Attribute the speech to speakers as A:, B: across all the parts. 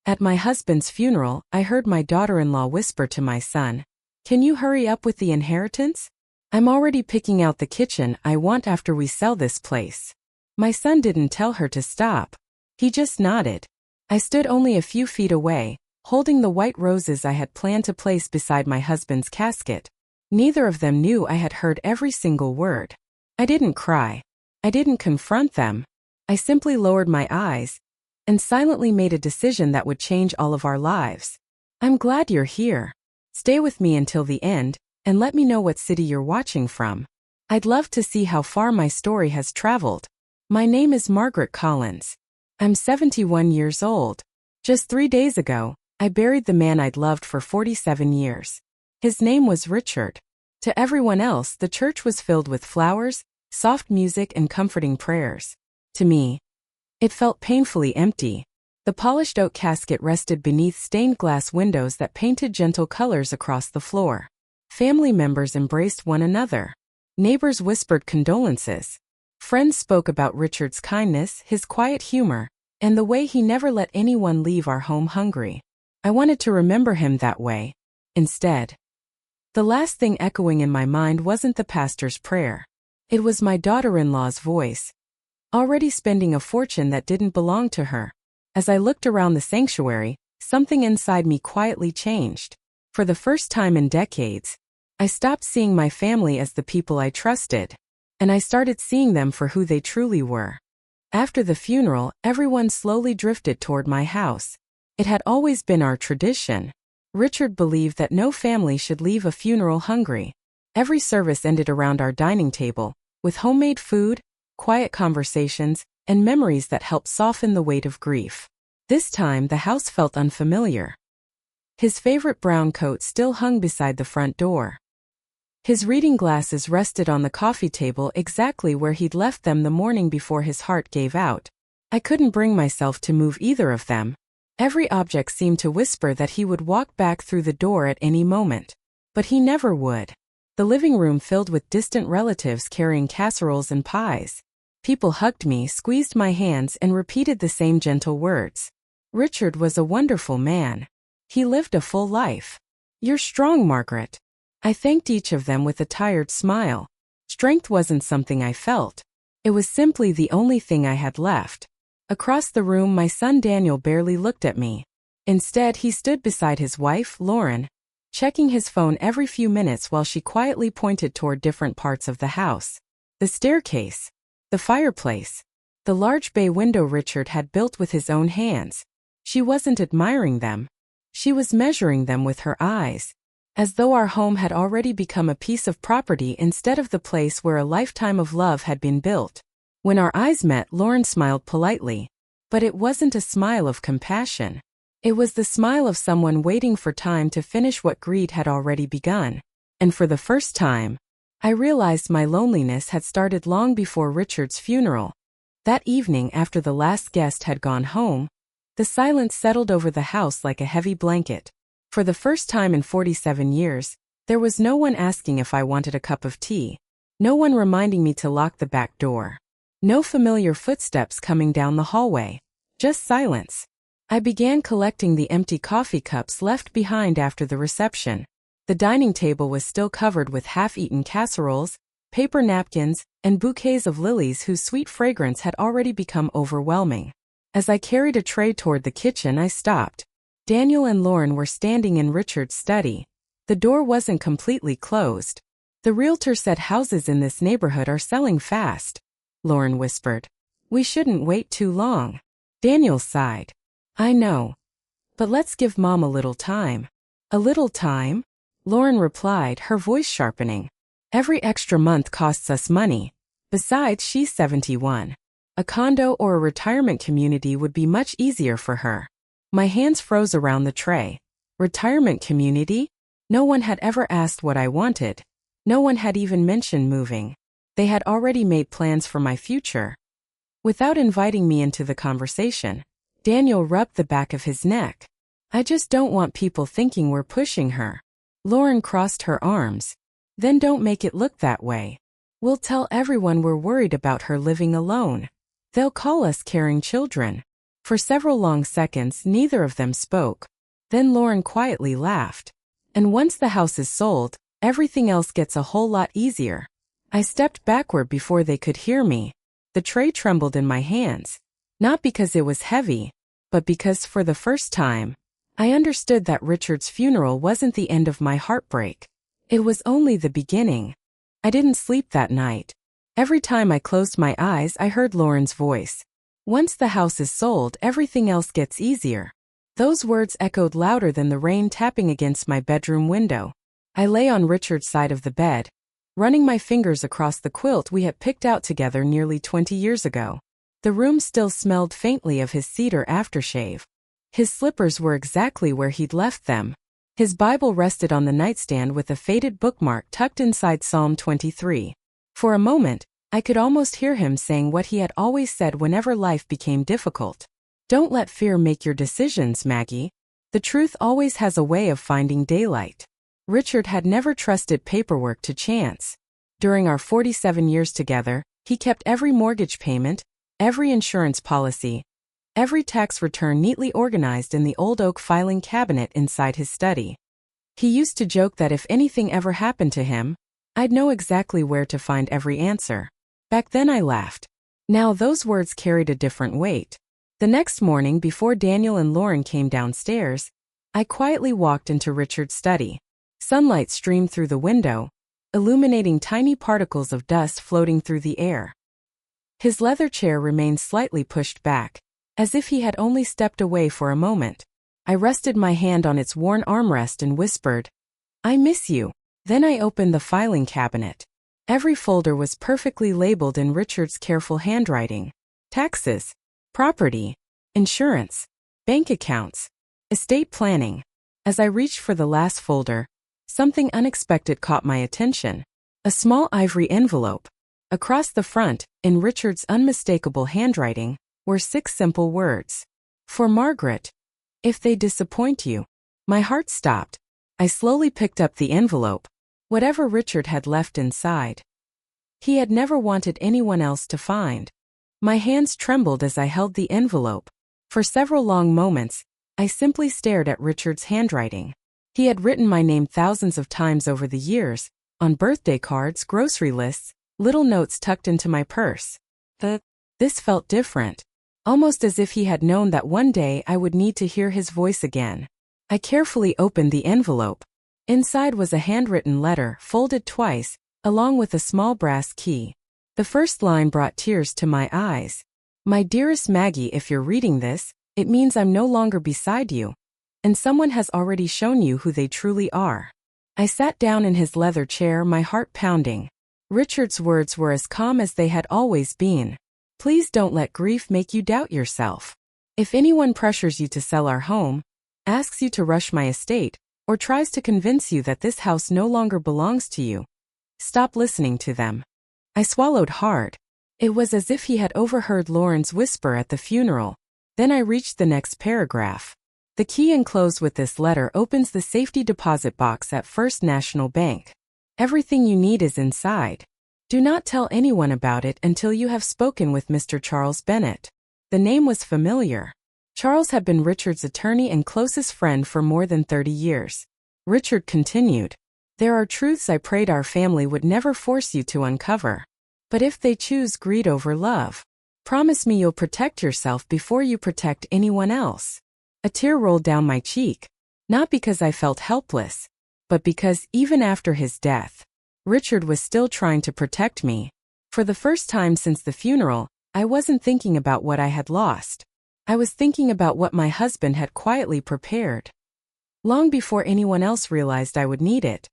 A: At my husband's funeral, I heard my daughter-in-law whisper to my son, "Can you hurry up with the inheritance? I'm already picking out the kitchen I want after we sell this place." My son didn't tell her to stop. He just nodded. I stood only a few feet away, holding the white roses I had planned to place beside my husband's casket. Neither of them knew I had heard every single word. I didn't cry. I didn't confront them. I simply lowered my eyes and silently made a decision that would change all of our lives. "I'm glad you're here. Stay with me until the end, and let me know what city you're watching from. I'd love to see how far my story has traveled. My name is Margaret Collins. I'm 71 years old. Just 3 days ago, I buried the man I'd loved for 47 years. His name was Richard. To everyone else, the church was filled with flowers, soft music, and comforting prayers. To me, it felt painfully empty. The polished oak casket rested beneath stained glass windows that painted gentle colors across the floor. Family members embraced one another. Neighbors whispered condolences. Friends spoke about Richard's kindness, his quiet humor, and the way he never let anyone leave our home hungry. I wanted to remember him that way. Instead, the last thing echoing in my mind wasn't the pastor's prayer. It was my daughter-in-law's voice, already spending a fortune that didn't belong to her. As I looked around the sanctuary, something inside me quietly changed. For the first time in decades, I stopped seeing my family as the people I trusted, and I started seeing them for who they truly were. After the funeral, everyone slowly drifted toward my house. It had always been our tradition. Richard believed that no family should leave a funeral hungry. Every service ended around our dining table, with homemade food, quiet conversations, and memories that helped soften the weight of grief. This time, the house felt unfamiliar. His favorite brown coat still hung beside the front door. His reading glasses rested on the coffee table exactly where he'd left them the morning before his heart gave out. I couldn't bring myself to move either of them. Every object seemed to whisper that he would walk back through the door at any moment. But he never would. The living room filled with distant relatives carrying casseroles and pies. People hugged me, squeezed my hands, and repeated the same gentle words. Richard was a wonderful man. He lived a full life. "You're strong, Margaret." I thanked each of them with a tired smile. Strength wasn't something I felt. It was simply the only thing I had left. Across the room, my son Daniel barely looked at me. Instead, he stood beside his wife, Lauren, checking his phone every few minutes while she quietly pointed toward different parts of the house. The staircase, the fireplace, the large bay window Richard had built with his own hands. She wasn't admiring them. She was measuring them with her eyes, as though our home had already become a piece of property instead of the place where a lifetime of love had been built. When our eyes met, Lauren smiled politely, but it wasn't a smile of compassion. It was the smile of someone waiting for time to finish what greed had already begun. And for the first time, I realized my loneliness had started long before Richard's funeral. That evening, after the last guest had gone home, the silence settled over the house like a heavy blanket. For the first time in 47 years, there was no one asking if I wanted a cup of tea. No one reminding me to lock the back door. No familiar footsteps coming down the hallway. Just silence. I began collecting the empty coffee cups left behind after the reception. The dining table was still covered with half-eaten casseroles, paper napkins, and bouquets of lilies whose sweet fragrance had already become overwhelming. As I carried a tray toward the kitchen, I stopped. Daniel and Lauren were standing in Richard's study. The door wasn't completely closed. "The realtor said houses in this neighborhood are selling fast," Lauren whispered. "We shouldn't wait too long." Daniel sighed. "I know. But let's give Mom a little time." "A little time?" Lauren replied, her voice sharpening. "Every extra month costs us money. Besides, she's 71. A condo or a retirement community would be much easier for her." My hands froze around the tray. Retirement community? No one had ever asked what I wanted. No one had even mentioned moving. They had already made plans for my future. Without inviting me into the conversation, Daniel rubbed the back of his neck. "I just don't want people thinking we're pushing her." Lauren crossed her arms. "Then don't make it look that way. We'll tell everyone we're worried about her living alone. They'll call us caring children." For several long seconds, neither of them spoke. Then Lauren quietly laughed. And once the house is sold, everything else gets a whole lot easier. I stepped backward before they could hear me. The tray trembled in my hands. Not because it was heavy, but because for the first time, I understood that Richard's funeral wasn't the end of my heartbreak. It was only the beginning. I didn't sleep that night. Every time I closed my eyes, I heard Lauren's voice. Once the house is sold, everything else gets easier. Those words echoed louder than the rain tapping against my bedroom window. I lay on Richard's side of the bed, running my fingers across the quilt we had picked out together nearly 20 years ago. The room still smelled faintly of his cedar aftershave. His slippers were exactly where he'd left them. His Bible rested on the nightstand with a faded bookmark tucked inside Psalm 23. For a moment, I could almost hear him saying what he had always said whenever life became difficult. Don't let fear make your decisions, Maggie. The truth always has a way of finding daylight. Richard had never trusted paperwork to chance. During our 47 years together, he kept every mortgage payment, every insurance policy, every tax return neatly organized in the old oak filing cabinet inside his study. He used to joke that if anything ever happened to him, I'd know exactly where to find every answer. Back then I laughed. Now those words carried a different weight. The next morning, before Daniel and Lauren came downstairs, I quietly walked into Richard's study. Sunlight streamed through the window, illuminating tiny particles of dust floating through the air. His leather chair remained slightly pushed back, as if he had only stepped away for a moment. I rested my hand on its worn armrest and whispered, "I miss you." Then I opened the filing cabinet. Every folder was perfectly labeled in Richard's careful handwriting. Taxes, property, insurance, bank accounts, estate planning. As I reached for the last folder, something unexpected caught my attention. A small ivory envelope. Across the front, in Richard's unmistakable handwriting, were 6 simple words. For Margaret. If they disappoint you. My heart stopped. I slowly picked up the envelope. Whatever Richard had left inside, he had never wanted anyone else to find. My hands trembled as I held the envelope. For several long moments, I simply stared at Richard's handwriting. He had written my name thousands of times over the years, on birthday cards, grocery lists, little notes tucked into my purse. This felt different. Almost as if he had known that one day I would need to hear his voice again. I carefully opened the envelope. Inside was a handwritten letter, folded twice, along with a small brass key. The first line brought tears to my eyes. My dearest Maggie, if you're reading this, it means I'm no longer beside you. And someone has already shown you who they truly are. I sat down in his leather chair, my heart pounding. Richard's words were as calm as they had always been. Please don't let grief make you doubt yourself. If anyone pressures you to sell our home, asks you to rush my estate, or tries to convince you that this house no longer belongs to you, stop listening to them. I swallowed hard. It was as if he had overheard Lauren's whisper at the funeral. Then I reached the next paragraph. The key enclosed with this letter opens the safety deposit box at First National Bank. Everything you need is inside. Do not tell anyone about it until you have spoken with Mr. Charles Bennett. The name was familiar. Charles had been Richard's attorney and closest friend for more than 30 years. Richard continued, "There are truths I prayed our family would never force you to uncover. But if they choose greed over love, promise me you'll protect yourself before you protect anyone else." A tear rolled down my cheek, not because I felt helpless, but because even after his death, Richard was still trying to protect me. For the first time since the funeral, I wasn't thinking about what I had lost. I was thinking about what my husband had quietly prepared. Long before anyone else realized I would need it.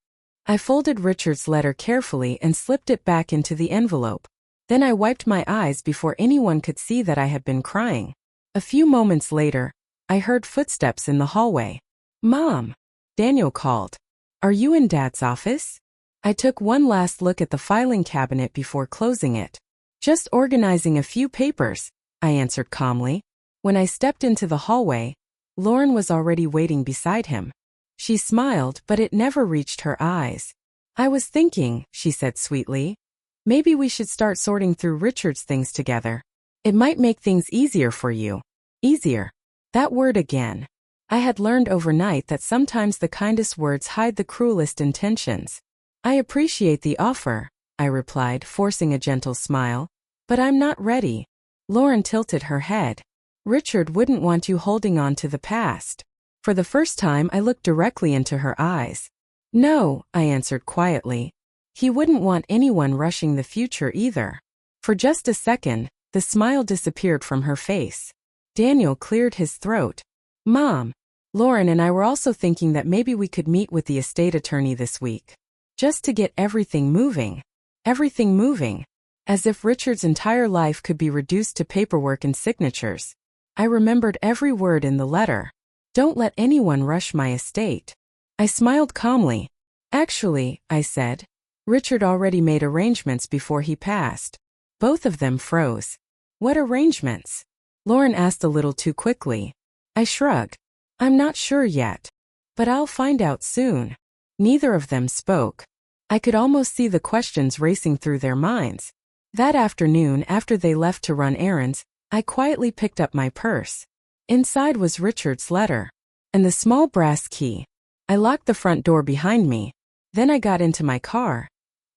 A: I folded Richard's letter carefully and slipped it back into the envelope. Then I wiped my eyes before anyone could see that I had been crying. A few moments later, I heard footsteps in the hallway. "Mom," Daniel called. "Are you in Dad's office?" I took one last look at the filing cabinet before closing it. "Just organizing a few papers," I answered calmly. When I stepped into the hallway, Lauren was already waiting beside him. She smiled, but it never reached her eyes. "I was thinking," she said sweetly, "maybe we should start sorting through Richard's things together. It might make things easier for you." Easier. That word again. I had learned overnight that sometimes the kindest words hide the cruelest intentions. I appreciate the offer, I replied, forcing a gentle smile. But I'm not ready. Lauren tilted her head. Richard wouldn't want you holding on to the past. For the first time, I looked directly into her eyes. No, I answered quietly. He wouldn't want anyone rushing the future either. For just a second, the smile disappeared from her face. Daniel cleared his throat. Mom, Lauren and I were also thinking that maybe we could meet with the estate attorney this week. Just to get everything moving. Everything moving. As if Richard's entire life could be reduced to paperwork and signatures. I remembered every word in the letter. Don't let anyone rush my estate. I smiled calmly. Actually, I said, Richard already made arrangements before he passed. Both of them froze. What arrangements? Lauren asked a little too quickly. I shrugged. I'm not sure yet. But I'll find out soon. Neither of them spoke. I could almost see the questions racing through their minds. That afternoon, after they left to run errands, I quietly picked up my purse. Inside was Richard's letter. And the small brass key. I locked the front door behind me. Then I got into my car.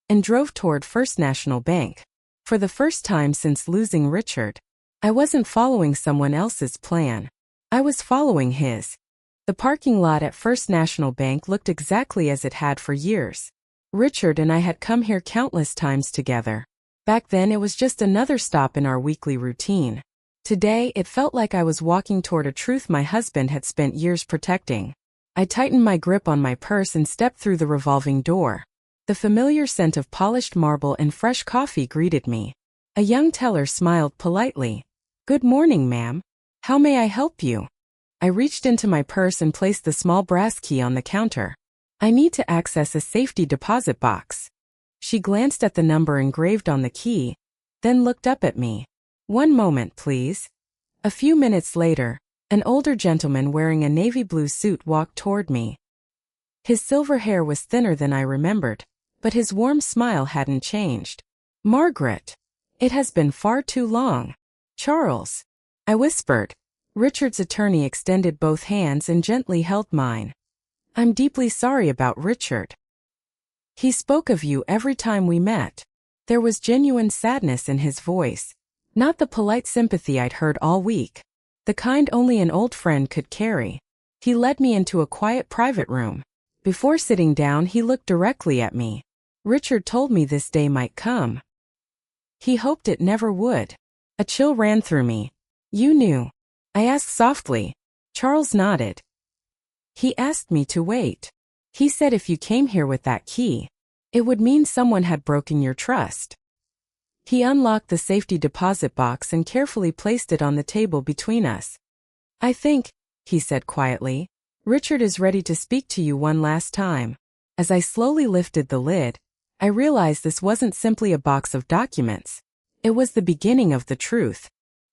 A: And drove toward First National Bank. For the first time since losing Richard, I wasn't following someone else's plan. I was following his. The parking lot at First National Bank looked exactly as it had for years. Richard and I had come here countless times together. Back then it was just another stop in our weekly routine. Today it felt like I was walking toward a truth my husband had spent years protecting. I tightened my grip on my purse and stepped through the revolving door. The familiar scent of polished marble and fresh coffee greeted me. A young teller smiled politely. Good morning, ma'am. How may I help you? I reached into my purse and placed the small brass key on the counter. I need to access a safety deposit box. She glanced at the number engraved on the key, then looked up at me. One moment, please. A few minutes later, an older gentleman wearing a navy blue suit walked toward me. His silver hair was thinner than I remembered, but his warm smile hadn't changed. Margaret. It has been far too long. Charles. I whispered. Richard's attorney extended both hands and gently held mine. I'm deeply sorry about Richard. He spoke of you every time we met. There was genuine sadness in his voice. Not the polite sympathy I'd heard all week. The kind only an old friend could carry. He led me into a quiet private room. Before sitting down, he looked directly at me. Richard told me this day might come. He hoped it never would. A chill ran through me. You knew. I asked softly. Charles nodded. He asked me to wait. He said if you came here with that key, it would mean someone had broken your trust. He unlocked the safety deposit box and carefully placed it on the table between us. I think, he said quietly, Richard is ready to speak to you one last time. As I slowly lifted the lid, I realized this wasn't simply a box of documents. It was the beginning of the truth.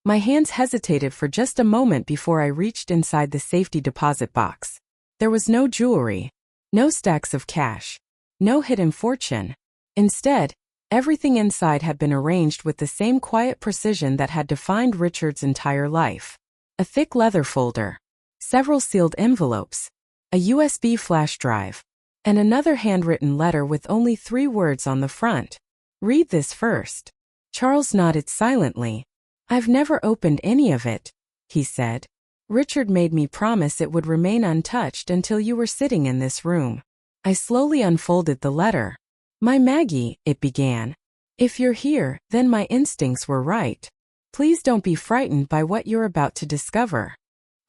A: My hands hesitated for just a moment before I reached inside the safety deposit box. There was no jewelry, no stacks of cash, no hidden fortune. Instead, everything inside had been arranged with the same quiet precision that had defined Richard's entire life. A thick leather folder, several sealed envelopes, a USB flash drive, and another handwritten letter with only 3 words on the front. Read this first. Charles nodded silently. I've never opened any of it, he said. Richard made me promise it would remain untouched until you were sitting in this room. I slowly unfolded the letter. My Maggie, it began. If you're here, then my instincts were right. Please don't be frightened by what you're about to discover.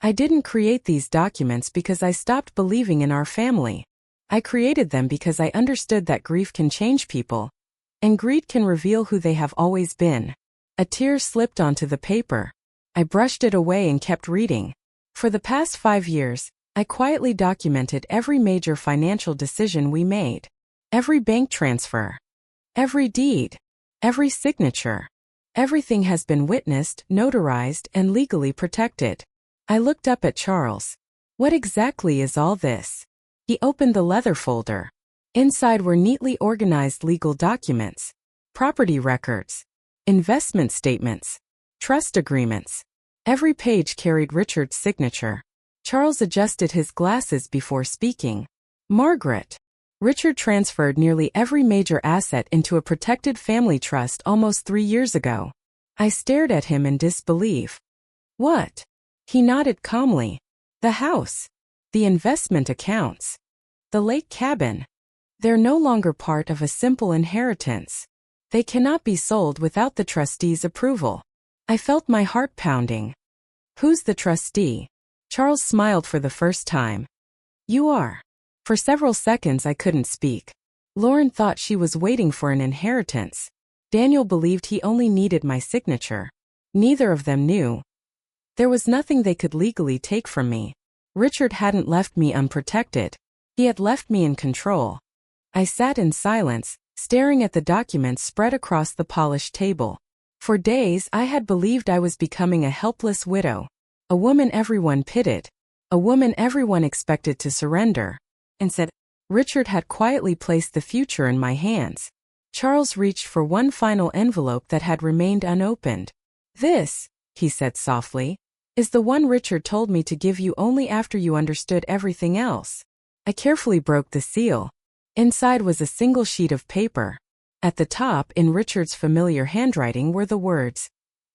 A: I didn't create these documents because I stopped believing in our family. I created them because I understood that grief can change people, and greed can reveal who they have always been. A tear slipped onto the paper. I brushed it away and kept reading. For the past 5 years, I quietly documented every major financial decision we made. Every bank transfer. Every deed. Every signature. Everything has been witnessed, notarized, and legally protected. I looked up at Charles. What exactly is all this? He opened the leather folder. Inside were neatly organized legal documents, property records, investment statements, trust agreements, Every page carried Richard's signature. Charles adjusted his glasses before speaking. Margaret. Richard transferred nearly every major asset into a protected family trust almost 3 years ago. I stared at him in disbelief. What? He nodded calmly. The house. The investment accounts. The lake cabin. They're no longer part of a simple inheritance. They cannot be sold without the trustee's approval. I felt my heart pounding. Who's the trustee? Charles smiled for the first time. You are. For several seconds I couldn't speak. Lauren thought she was waiting for an inheritance. Daniel believed he only needed my signature. Neither of them knew. There was nothing they could legally take from me. Richard hadn't left me unprotected. He had left me in control. I sat in silence, staring at the documents spread across the polished table. For days I had believed I was becoming a helpless widow. A woman everyone pitied. A woman everyone expected to surrender. Instead, Richard had quietly placed the future in my hands. Charles reached for one final envelope that had remained unopened. This, he said softly, is the one Richard told me to give you only after you understood everything else. I carefully broke the seal. Inside was a single sheet of paper. At the top, in Richard's familiar handwriting, were the words,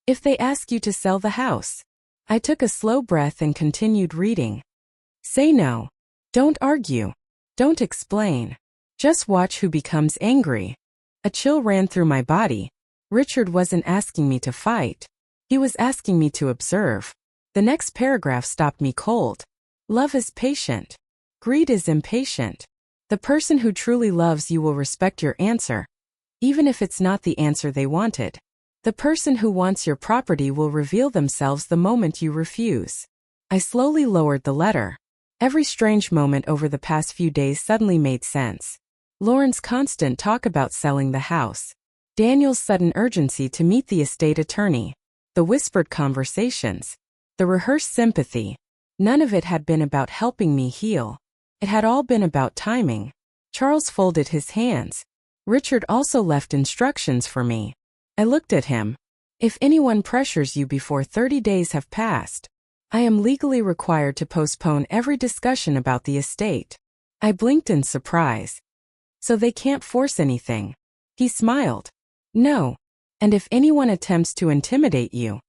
A: "If they ask you to sell the house." I took a slow breath and continued reading. Say no. Don't argue. Don't explain. Just watch who becomes angry. A chill ran through my body. Richard wasn't asking me to fight. He was asking me to observe. The next paragraph stopped me cold. Love is patient. Greed is impatient. The person who truly loves you will respect your answer, even if it's not the answer they wanted. The person who wants your property will reveal themselves the moment you refuse. I slowly lowered the letter. Every strange moment over the past few days suddenly made sense. Lauren's constant talk about selling the house. Daniel's sudden urgency to meet the estate attorney. The whispered conversations. The rehearsed sympathy. None of it had been about helping me heal. It had all been about timing. Charles folded his hands. Richard also left instructions for me. I looked at him. If anyone pressures you before 30 days have passed, I am legally required to postpone every discussion about the estate. I blinked in surprise. So they can't force anything. He smiled. No. And if anyone attempts to intimidate you,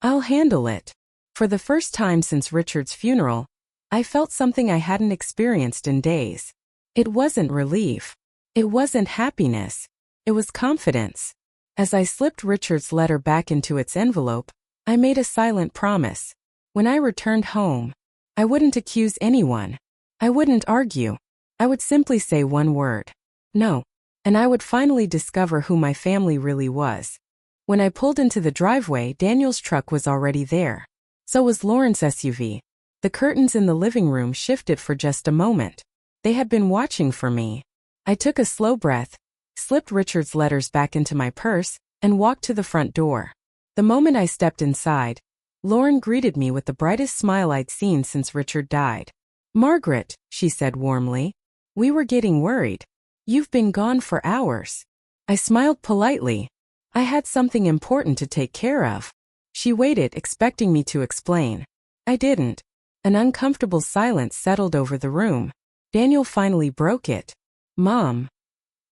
A: I'll handle it. For the first time since Richard's funeral, I felt something I hadn't experienced in days. It wasn't relief. It wasn't happiness. It was confidence. As I slipped Richard's letter back into its envelope, I made a silent promise. When I returned home, I wouldn't accuse anyone. I wouldn't argue. I would simply say one word. No. And I would finally discover who my family really was. When I pulled into the driveway, Daniel's truck was already there. So was Lauren's SUV. The curtains in the living room shifted for just a moment. They had been watching for me. I took a slow breath, slipped Richard's letters back into my purse, and walked to the front door. The moment I stepped inside, Lauren greeted me with the brightest smile I'd seen since Richard died. Margaret, she said warmly. We were getting worried. You've been gone for hours. I smiled politely. I had something important to take care of. She waited, expecting me to explain. I didn't. An uncomfortable silence settled over the room. Daniel finally broke it. Mom.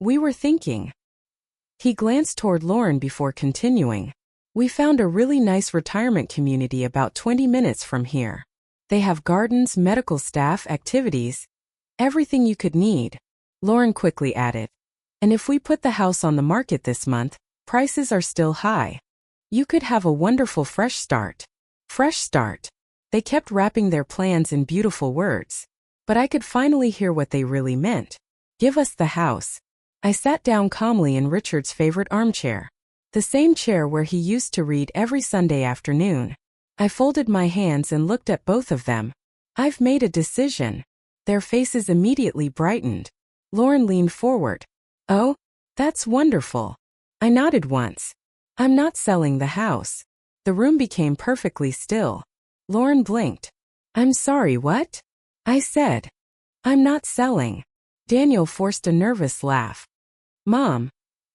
A: We were thinking. He glanced toward Lauren before continuing. We found a really nice retirement community about 20 minutes from here. They have gardens, medical staff, activities, everything you could need. Lauren quickly added. And if we put the house on the market this month, prices are still high. You could have a wonderful fresh start. Fresh start. They kept wrapping their plans in beautiful words. But I could finally hear what they really meant. Give us the house. I sat down calmly in Richard's favorite armchair. The same chair where he used to read every Sunday afternoon. I folded my hands and looked at both of them. I've made a decision. Their faces immediately brightened. Lauren leaned forward. Oh, that's wonderful. I nodded once. I'm not selling the house. The room became perfectly still. Lauren blinked. I'm sorry, what? I said. I'm not selling. Daniel forced a nervous laugh. Mom,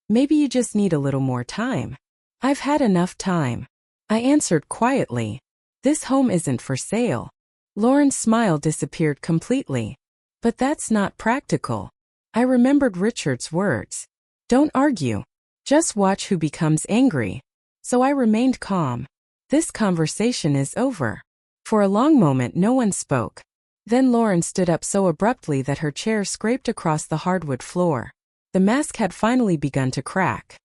A: maybe you just need a little more time. I've had enough time. I answered quietly. This home isn't for sale. Lauren's smile disappeared completely. But that's not practical. I remembered Richard's words. Don't argue. Just watch who becomes angry. So I remained calm. This conversation is over. For a long moment no one spoke. Then Lauren stood up so abruptly that her chair scraped across the hardwood floor. The mask had finally begun to crack.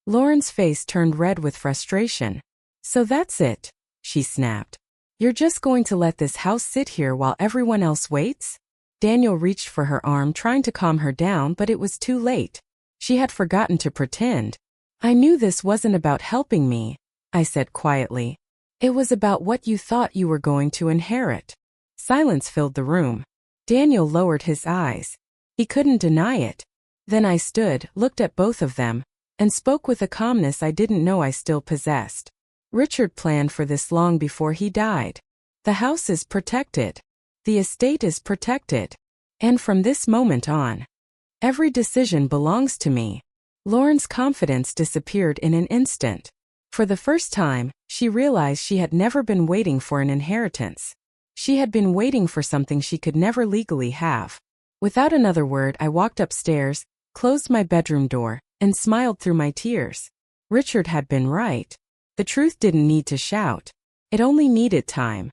A: Lauren's face turned red with frustration. So that's it, she snapped. You're just going to let this house sit here while everyone else waits? Daniel reached for her arm trying to calm her down, but it was too late. She had forgotten to pretend. I knew this wasn't about helping me, I said quietly. It was about what you thought you were going to inherit. Silence filled the room. Daniel lowered his eyes. He couldn't deny it. Then I stood, looked at both of them, and spoke with a calmness I didn't know I still possessed. Richard planned for this long before he died. The house is protected. The estate is protected. And from this moment on, every decision belongs to me. Lauren's confidence disappeared in an instant. For the first time, she realized she had never been waiting for an inheritance. She had been waiting for something she could never legally have. Without another word, I walked upstairs, closed my bedroom door, and smiled through my tears. Richard had been right. The truth didn't need to shout. It only needed time.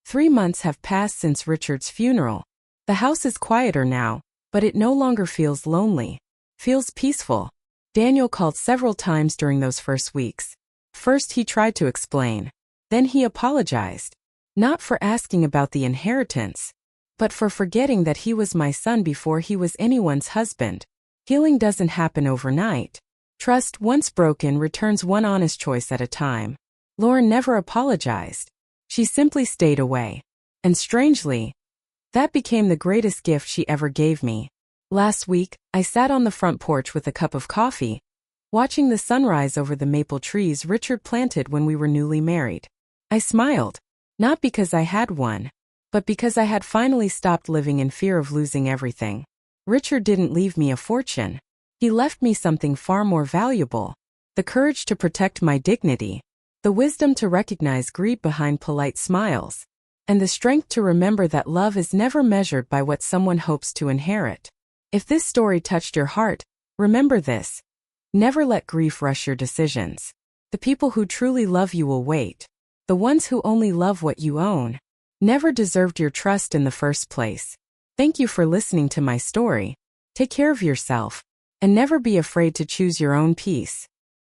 A: 3 months have passed since Richard's funeral. The house is quieter now, but it no longer feels lonely. Feels peaceful. Daniel called several times during those first weeks. First he tried to explain. Then he apologized. Not for asking about the inheritance, but for forgetting that he was my son before he was anyone's husband. Healing doesn't happen overnight. Trust, once broken, returns one honest choice at a time. Lauren never apologized. She simply stayed away. And strangely, that became the greatest gift she ever gave me. Last week, I sat on the front porch with a cup of coffee, watching the sunrise over the maple trees Richard planted when we were newly married. I smiled, not because I had one, but because I had finally stopped living in fear of losing everything. Richard didn't leave me a fortune. He left me something far more valuable. The courage to protect my dignity, the wisdom to recognize greed behind polite smiles, and the strength to remember that love is never measured by what someone hopes to inherit. If this story touched your heart, remember this. Never let grief rush your decisions. The people who truly love you will wait. The ones who only love what you own never deserved your trust in the first place. Thank you for listening to my story. Take care of yourself, and never be afraid to choose your own peace.